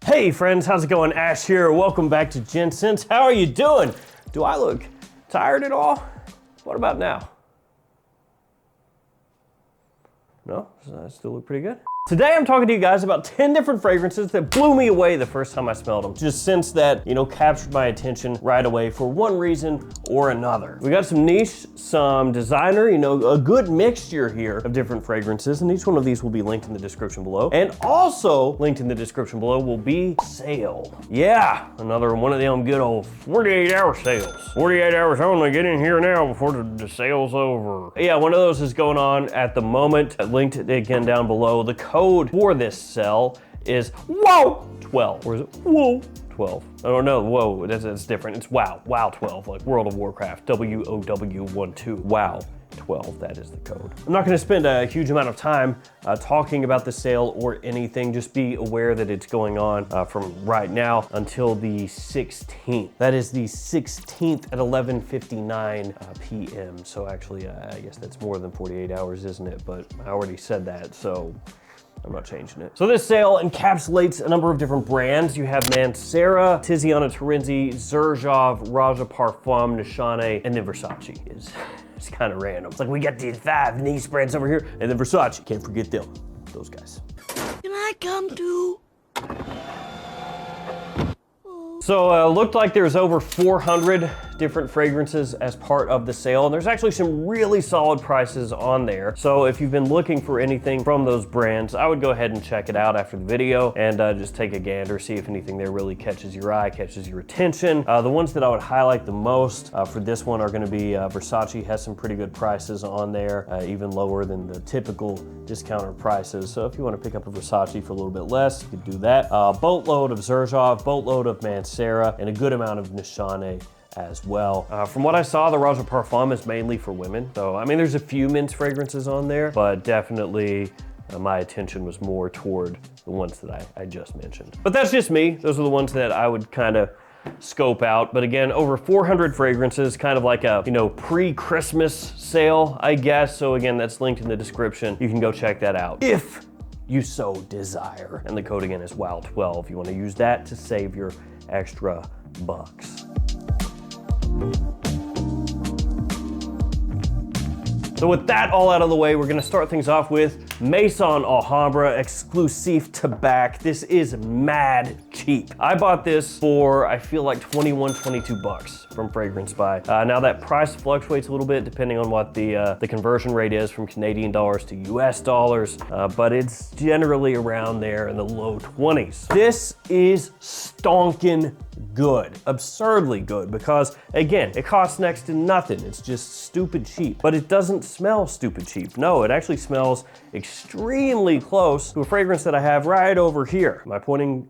Hey friends, how's it going? Ash here. Welcome back to Gents. How are you doing? Do I look tired at all? What about now? No? Does that still look pretty good? Today I'm talking to you guys about 10 different fragrances that blew me away the first time I smelled them. Just since that, captured my attention right away for one reason or another. We got some niche, some designer, a good mixture here of different fragrances, and each one of these will be linked in the description below. And also linked in the description below will be sale. Yeah, another one of them good old 48-hour sales. 48 hours only, get in here now before the sale's over. Yeah, one of those is going on at the moment. Linked again down below. The code for this sale is WOW12, or is it WOW12? I don't know, whoa, that's different. It's WOW12, like World of Warcraft, WOW12, WOW12, that is the code. I'm not gonna spend a huge amount of time talking about the sale or anything. Just be aware that it's going on from right now until the 16th. That is the 16th at 11:59 p.m. So actually, I guess that's more than 48 hours, isn't it? But I already said that, so I'm not changing it. So this sale encapsulates a number of different brands. You have Mancera, Tiziana Terenzi, Xerjoff, Raja Parfum, Nishane, and then Versace is it's kind of random. It's like we got these 5 niche brands over here, and then Versace, can't forget them, those guys. Can I come too? So looked like there's over 400 different fragrances as part of the sale, and there's actually some really solid prices on there. So if you've been looking for anything from those brands, I would go ahead and check it out after the video and just take a gander, see if anything there really catches your eye, catches your attention. The ones that I would highlight the most for this one are gonna be Versace has some pretty good prices on there, even lower than the typical discounter prices. So if you wanna pick up a Versace for a little bit less, you could do that. Boatload of Xerjoff, boatload of Mancera, and a good amount of Nishane as well. From what I saw, the Raja Parfum is mainly for women. So, I mean, there's a few men's fragrances on there, but definitely my attention was more toward the ones that I just mentioned. But that's just me. Those are the ones that I would kind of scope out. But again, over 400 fragrances, kind of like a, pre-Christmas sale, I guess. So again, that's linked in the description. You can go check that out if you so desire. And the code again is WOW12. You want to use that to save your extra bucks. So with that all out of the way, we're gonna start things off with Maison Alhambra Exclusive Tabac. This is mad cheap. I bought this for, I feel like 21, 22 bucks from Fragrance Buy. Now that price fluctuates a little bit depending on what the conversion rate is from Canadian dollars to US dollars, but it's generally around there in the low 20s. This is stonking good, absurdly good, because again, it costs next to nothing. It's just stupid cheap, but it doesn't smell stupid cheap. No, it actually smells extremely close to a fragrance that I have right over here. Am I pointing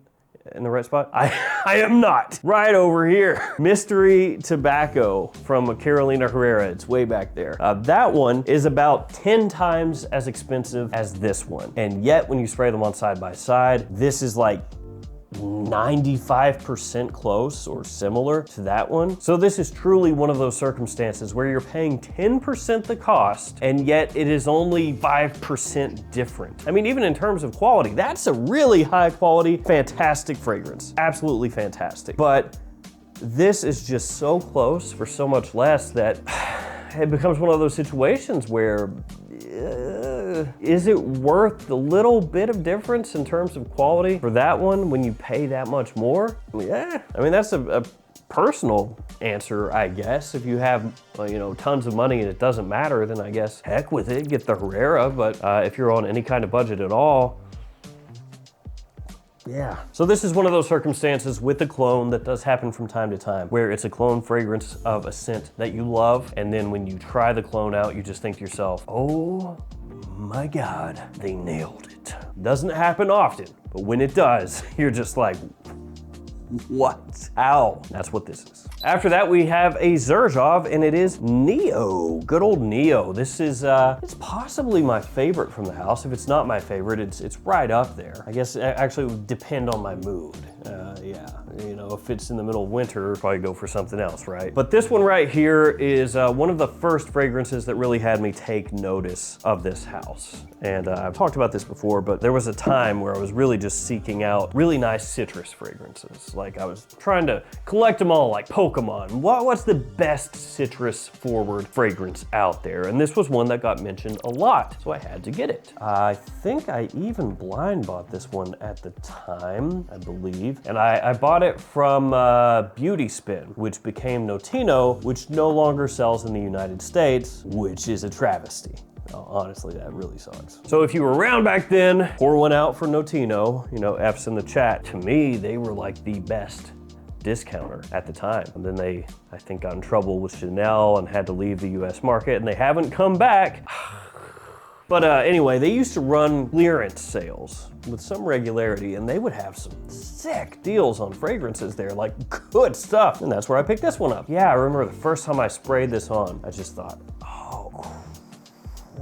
in the right spot? I am not. Right over here. Mystery Tobacco from Carolina Herrera. It's way back there. That one is about 10 times as expensive as this one. And yet when you spray them on side by side, this is like 95% close or similar to that one. So this is truly one of those circumstances where you're paying 10% the cost and yet it is only 5% different. I mean, even in terms of quality, that's a really high quality, fantastic fragrance. Absolutely fantastic. But this is just so close for so much less that it becomes one of those situations where is it worth the little bit of difference in terms of quality for that one when you pay that much more? Yeah, I mean, that's a personal answer, I guess. If you have, tons of money and it doesn't matter, then I guess heck with it, get the Herrera. But if you're on any kind of budget at all, yeah. So this is one of those circumstances with a clone that does happen from time to time, where it's a clone fragrance of a scent that you love, and then when you try the clone out, you just think to yourself, oh my God, they nailed it. Doesn't happen often, but when it does, you're just like, what? How? That's what this is. After that, we have a Xerjoff, and it is Neo. Good old Neo. This is, it's possibly my favorite from the house. If it's not my favorite, it's right up there. I guess it actually would depend on my mood. Yeah, know, if it's in the middle of winter, probably go for something else, right? But this one right here is one of the first fragrances that really had me take notice of this house. And I've talked about this before, but there was a time where I was really just seeking out really nice citrus fragrances. Like I was trying to collect them all like Pokemon. What's the best citrus forward fragrance out there? And this was one that got mentioned a lot, so I had to get it. I think I even blind bought this one at the time, I believe. And I bought it from Beauty Spin, which became Notino, which no longer sells in the United States, which is a travesty. Honestly, that really sucks. So if you were around back then, pour one out for Notino, you know, F's in the chat. To me, they were like the best discounter at the time. And then they, I think, got in trouble with Chanel and had to leave the US market, and they haven't come back. But anyway, they used to run clearance sales with some regularity, and they would have some sick deals on fragrances there, like good stuff. And that's where I picked this one up. Yeah, I remember the first time I sprayed this on, I just thought, oh,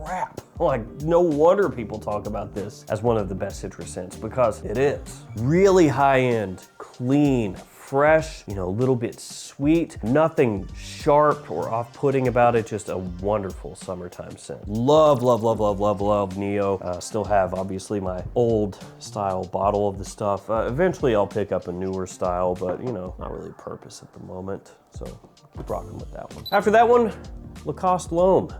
crap. Like, no wonder people talk about this as one of the best citrus scents, because it is. Really high-end, clean, fresh, you know, a little bit sweet, nothing sharp or off-putting about it, just a wonderful summertime scent. Love, love, love, love, love, love Neo. Still have, obviously, my old style bottle of the stuff. Eventually I'll pick up a newer style, but, you know, not really a purpose at the moment, so keep rocking with that one. After that one, Lacoste L'Homme.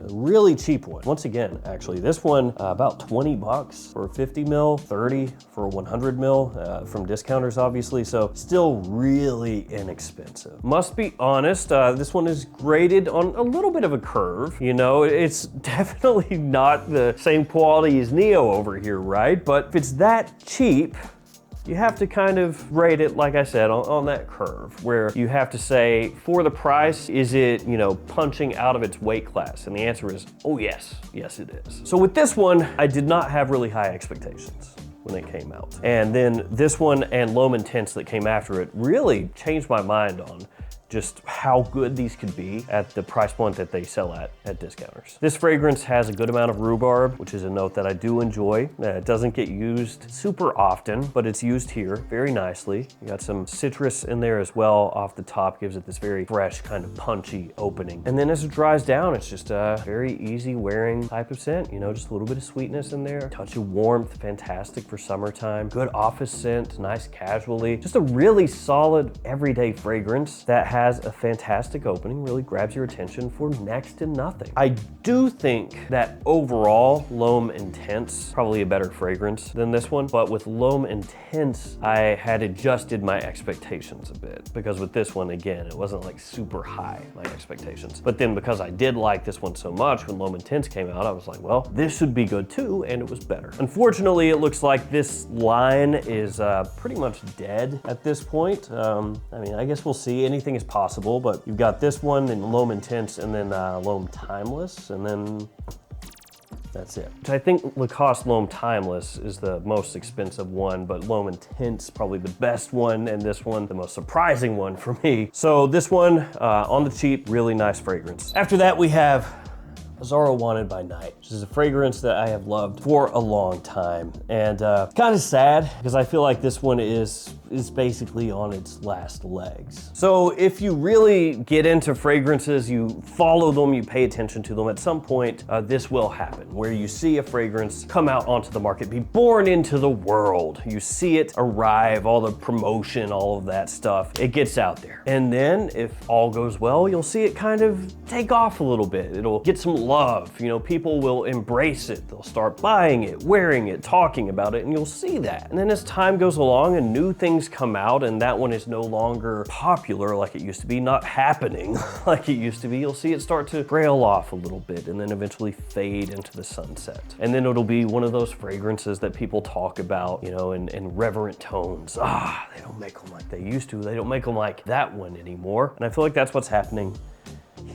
A really cheap one. Once again, actually, this one about 20 bucks for 50 mil, 30 for 100 mil from discounters, obviously, so still really inexpensive. Must be honest, this one is graded on a little bit of a curve. You know, it's definitely not the same quality as Neo over here, right? But if it's that cheap, you have to kind of rate it, like I said, on that curve, where you have to say, for the price, is it, you know, punching out of its weight class? And the answer is, oh yes, yes it is. So with this one, I did not have really high expectations when it came out. And then this one and L'Homme Intense that came after it really changed my mind on just how good these could be at the price point that they sell at discounters. This fragrance has a good amount of rhubarb, which is a note that I do enjoy. It doesn't get used super often, but it's used here very nicely. You got some citrus in there as well off the top, gives it this very fresh, kind of punchy opening. And then as it dries down, it's just a very easy wearing type of scent, you know, just a little bit of sweetness in there, touch of warmth, fantastic for summertime, good office scent, nice casually, just a really solid everyday fragrance that has a fantastic opening, really grabs your attention for next to nothing. I do think that overall, L'Homme Intense, probably a better fragrance than this one, but with L'Homme Intense, I had adjusted my expectations a bit, because with this one, again, it wasn't like super high, my expectations. But then because I did like this one so much, when L'Homme Intense came out, I was like, well, this should be good too, and it was better. Unfortunately, it looks like this line is pretty much dead at this point. I mean, I guess we'll see. Anything is possible, but you've got this one and L'Homme Intense and then L'Homme Timeless, and then that's it. I think Lacoste L'Homme Timeless is the most expensive one, but L'Homme Intense probably the best one, and this one the most surprising one for me. So this one on the cheap, really nice fragrance. After that we have Azzaro Wanted by Night, which is a fragrance that I have loved for a long time. And kind of sad, because I feel like this one is basically on its last legs. So if you really get into fragrances, you follow them, you pay attention to them, at some point this will happen, where you see a fragrance come out onto the market, be born into the world. You see it arrive, all the promotion, all of that stuff, it gets out there. And then if all goes well, you'll see it kind of take off a little bit. It'll get some love, you know, people will embrace it. They'll start buying it, wearing it, talking about it, and you'll see that. And then as time goes along and new things come out and that one is no longer popular like it used to be, not happening like it used to be, you'll see it start to trail off a little bit and then eventually fade into the sunset. And then it'll be one of those fragrances that people talk about, you know, in reverent tones. They don't make them like they used to. They don't make them like that one anymore. And I feel like that's what's happening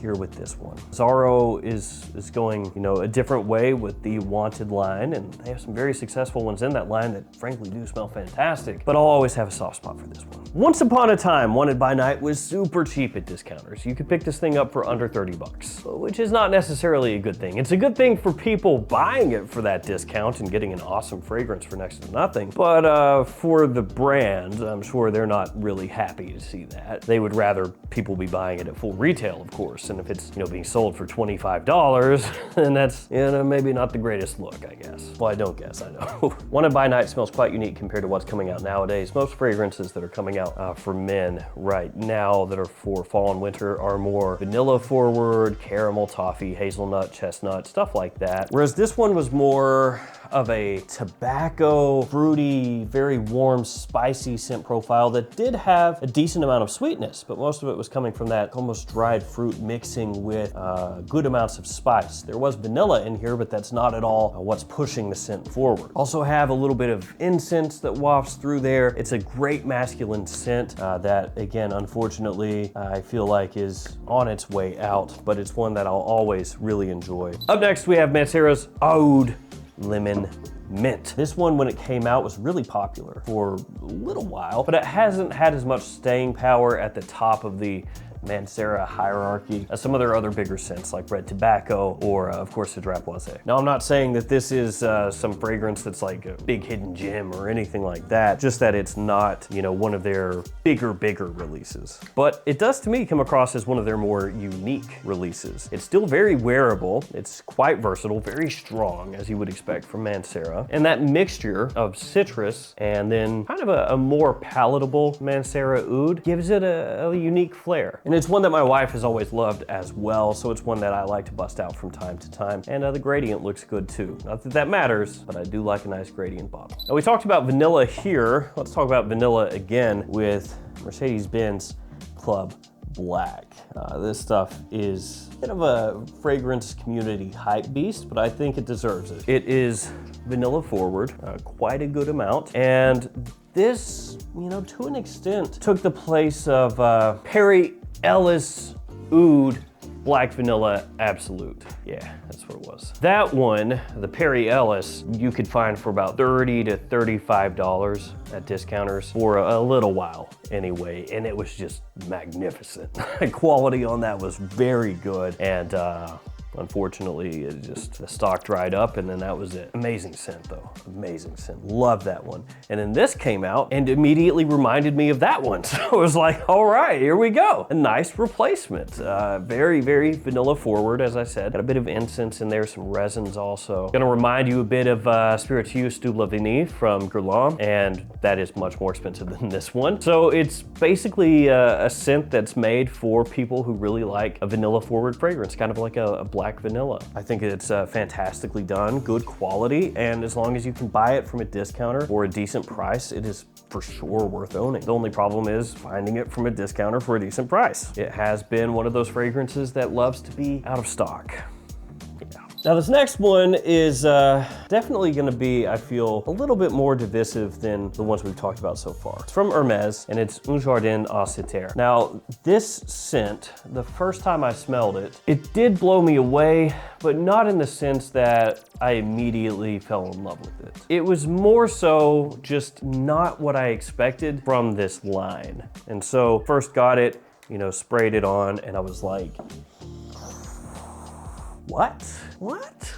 here with this one. Azzaro is going, you know, a different way with the Wanted line, and they have some very successful ones in that line that frankly do smell fantastic, but I'll always have a soft spot for this one. Once upon a time, Wanted by Night was super cheap at discounters. You could pick this thing up for under 30 bucks, which is not necessarily a good thing. It's a good thing for people buying it for that discount and getting an awesome fragrance for next to nothing. But for the brand, I'm sure they're not really happy to see that. They would rather people be buying it at full retail, of course. And if it's, being sold for $25, then that's, maybe not the greatest look, I guess. Well, I don't guess, I know. Wanted by Night smells quite unique compared to what's coming out nowadays. Most fragrances that are coming out for men right now that are for fall and winter are more vanilla forward, caramel, toffee, hazelnut, chestnut, stuff like that. Whereas this one was more of a tobacco, fruity, very warm, spicy scent profile that did have a decent amount of sweetness, but most of it was coming from that almost dried fruit mixing with good amounts of spice. There was vanilla in here, but that's not at all what's pushing the scent forward. Also have a little bit of incense that wafts through there. It's a great masculine scent that, again, unfortunately, I feel like is on its way out, but it's one that I'll always really enjoy. Up next, we have Mancera's Oud Lemon Mint. This one, when it came out, was really popular for a little while, but it hasn't had as much staying power at the top of the Mancera hierarchy as some of their other bigger scents like red tobacco or of course the Drapoise. Now, I'm not saying that this is some fragrance that's like a big hidden gem or anything like that, just that it's not, one of their bigger releases. But it does to me come across as one of their more unique releases. It's still very wearable, it's quite versatile, very strong as you would expect from Mancera. And that mixture of citrus and then kind of a more palatable Mancera oud gives it a unique flair. And it's one that my wife has always loved as well, so it's one that I like to bust out from time to time. And the gradient looks good too. Not that that matters, but I do like a nice gradient bottle. Now, we talked about vanilla here. Let's talk about vanilla again with Mercedes-Benz Club Black. This stuff is a bit of a fragrance community hype beast, but I think it deserves it. It is vanilla forward, quite a good amount, and this, to an extent, took the place of Perry Ellis Oud Black Vanilla Absolute. Yeah, that's what it was. That one, the Perry Ellis, you could find for about $30 to $35 at discounters for a little while anyway, and it was just magnificent. Quality on that was very good, and unfortunately, the stock dried up and then that was it. Amazing scent though, amazing scent. Love that one. And then this came out and immediately reminded me of that one. So I was like, all right, here we go. A nice replacement. Very, very vanilla forward, as I said. Got a bit of incense in there, some resins also. Gonna remind you a bit of Spiritueux de la Vanille from Guerlain, and that is much more expensive than this one. So it's basically a scent that's made for people who really like a vanilla forward fragrance, kind of like a black vanilla. I think it's fantastically done, good quality, and as long as you can buy it from a discounter for a decent price, it is for sure worth owning. The only problem is finding it from a discounter for a decent price. It has been one of those fragrances that loves to be out of stock. Now, this next one is definitely gonna be, I feel, a little bit more divisive than the ones we've talked about so far. It's from Hermes, and it's Un Jardin à Citer. Now, this scent, the first time I smelled it, it did blow me away, but not in the sense that I immediately fell in love with it. It was more so just not what I expected from this line. And so, first got it, sprayed it on, and I was like, what? What?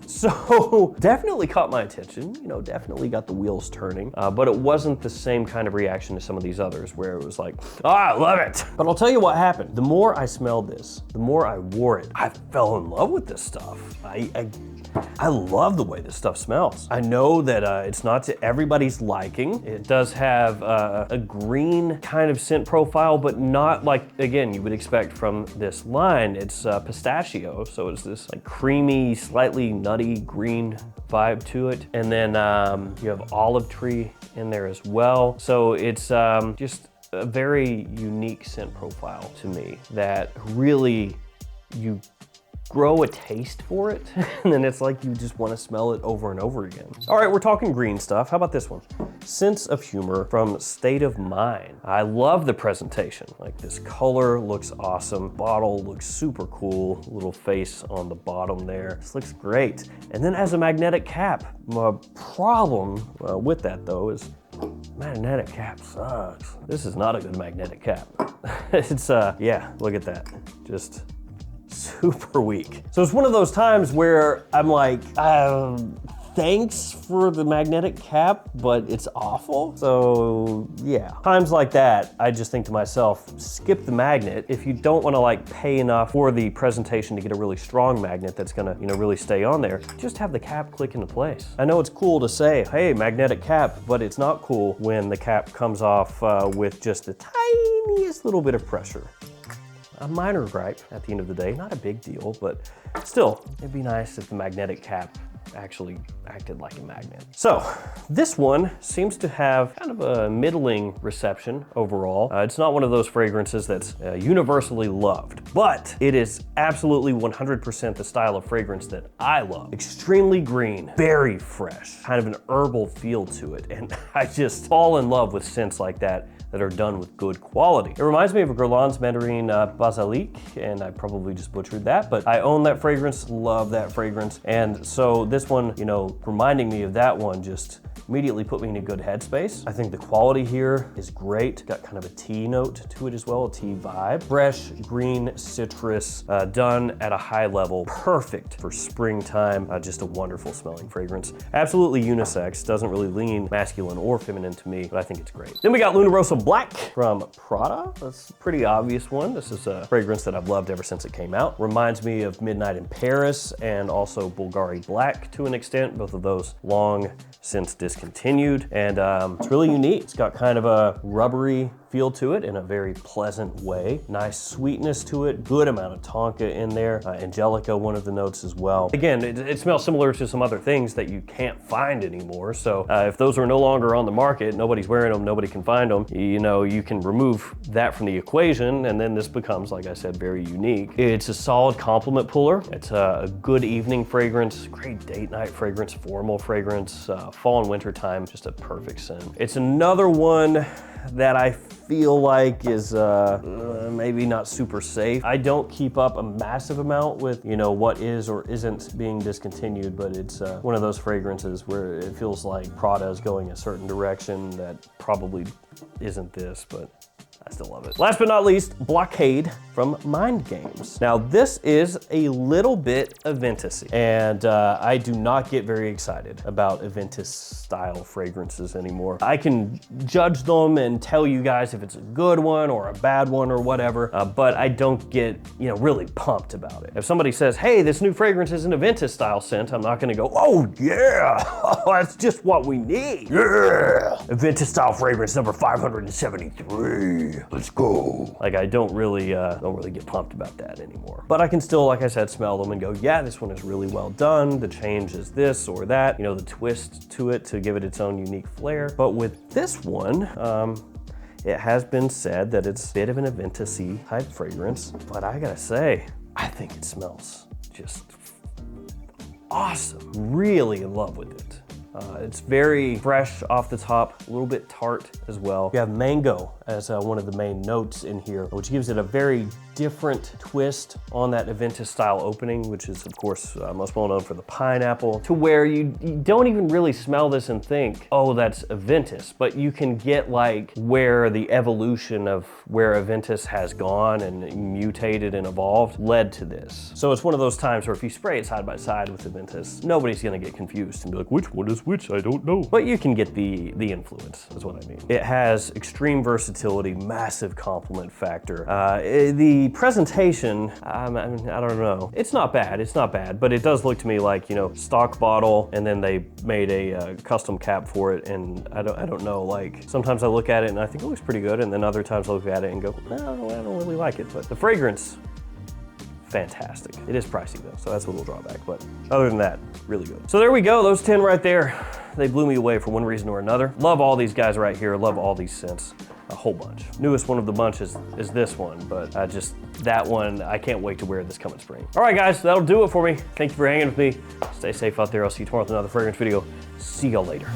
So definitely caught my attention, definitely got the wheels turning, but it wasn't the same kind of reaction to some of these others where it was like, I love it. But I'll tell you what happened. The more I smelled this, the more I wore it, I fell in love with this stuff. I love the way this stuff smells. I know that it's not to everybody's liking. It does have a green kind of scent profile, but not like, again, you would expect from this line. It's pistachio, so it's this like creamy, slightly nutty green vibe to it. And then you have olive tree in there as well. So it's just a very unique scent profile to me that really you grow a taste for it, and then it's like you just want to smell it over and over again. All right, we're talking green stuff. How about this one? Sense of Humor from State of Mind. I love the presentation. Like, this color looks awesome. Bottle looks super cool. Little face on the bottom there. This looks great. And then as a magnetic cap. My problem with that though is Magnetic cap sucks. This is not a good magnetic cap. It's, yeah, look at that. Just super weak. So it's one of those times where I'm like, thanks for the magnetic cap, but it's awful. So yeah, times like that, I just think to myself, skip the magnet. If you don't wanna like pay enough for the presentation to get a really strong magnet that's gonna, you know, really stay on there, just have the cap click into place. I know it's cool to say, hey, magnetic cap, but it's not cool when the cap comes off with just the tiniest little bit of pressure. A minor gripe at the end of the day, not a big deal, but still, it'd be nice if the magnetic cap actually acted like a magnet. So this one seems to have kind of a middling reception overall. It's not one of those fragrances that's universally loved, but it is absolutely 100% the style of fragrance that I love. Extremely green, very fresh, kind of an herbal feel to it. And I just fall in love with scents like that are done with good quality. It reminds me of a Guerlain's Mandarin Basilic, and I probably just butchered that, but I own that fragrance, love that fragrance. And so this one, you know, reminding me of that one just immediately put me in a good headspace. I think the quality here is great. Got kind of a tea note to it as well, a tea vibe. Fresh, green, citrus, done at a high level. Perfect for springtime. Just a wonderful smelling fragrance. Absolutely unisex, doesn't really lean masculine or feminine to me, but I think it's great. Then we got Luna Rossa Black from Prada. That's a pretty obvious one. This is a fragrance that I've loved ever since it came out. Reminds me of Midnight in Paris and also Bulgari Black to an extent, both of those long since discontinued. And it's really unique. It's got kind of a rubbery feel to it in a very pleasant way. Nice sweetness to it, good amount of tonka in there. Angelica, one of the notes as well. Again, it smells similar to some other things that you can't find anymore. So if those are no longer on the market, nobody's wearing them, nobody can find them, you know, you can remove that from the equation, and then this becomes, like I said, very unique. It's a solid compliment puller. It's a good evening fragrance, great date night fragrance, formal fragrance, fall and winter time, just a perfect scent. It's another one that I feel like is maybe not super safe. I don't keep up a massive amount with, you know, what is or isn't being discontinued, but it's one of those fragrances where it feels like Prada is going a certain direction that probably isn't this, but I still love it. Last but not least, Blockade from Mind Games. Now this is a little bit Aventus-y, and I do not get very excited about Aventus style fragrances anymore. I can judge them and tell you guys if it's a good one or a bad one or whatever, but I don't get, you know, really pumped about it. If somebody says, hey, this new fragrance is an Aventus style scent, I'm not gonna go, oh yeah, that's just what we need. Yeah, Aventus style fragrance number 573. Let's go. Like I don't really get pumped about that anymore. But I can still, like I said, smell them and go, yeah, this one is really well done. The change is this or that, you know, the twist to it to give it its own unique flair. But with this one, it has been said that it's a bit of an Aventus-y type fragrance, but I gotta say, I think it smells just awesome. Really in love with it. It's very fresh off the top, a little bit tart as well. You have mango as one of the main notes in here, which gives it a very different twist on that Aventus style opening, which is of course most well known for the pineapple, to where you don't even really smell this and think, oh, that's Aventus, but you can get like where the evolution of where Aventus has gone and mutated and evolved led to this. So it's one of those times where if you spray it side by side with Aventus, nobody's gonna get confused and be like, which one is which? I don't know. But you can get the influence, is what I mean. It has extreme versatility, massive compliment factor. The presentation, I don't know. It's not bad, but it does look to me like, you know, stock bottle, and then they made a custom cap for it, and I don't know, like, sometimes I look at it and I think it looks pretty good, and then other times I look at it and go, no, I don't really like it, but the fragrance, fantastic. It is pricey though, so that's a little drawback, but other than that, really good. So there we go, those 10 right there. They blew me away for one reason or another. Love all these guys right here, love all these scents. A whole bunch. Newest one of the bunch is this one, but just that one, I can't wait to wear this coming spring. All right guys, that'll do it for me. Thank you for hanging with me. Stay safe out there. I'll see you tomorrow with another fragrance video. See y'all later.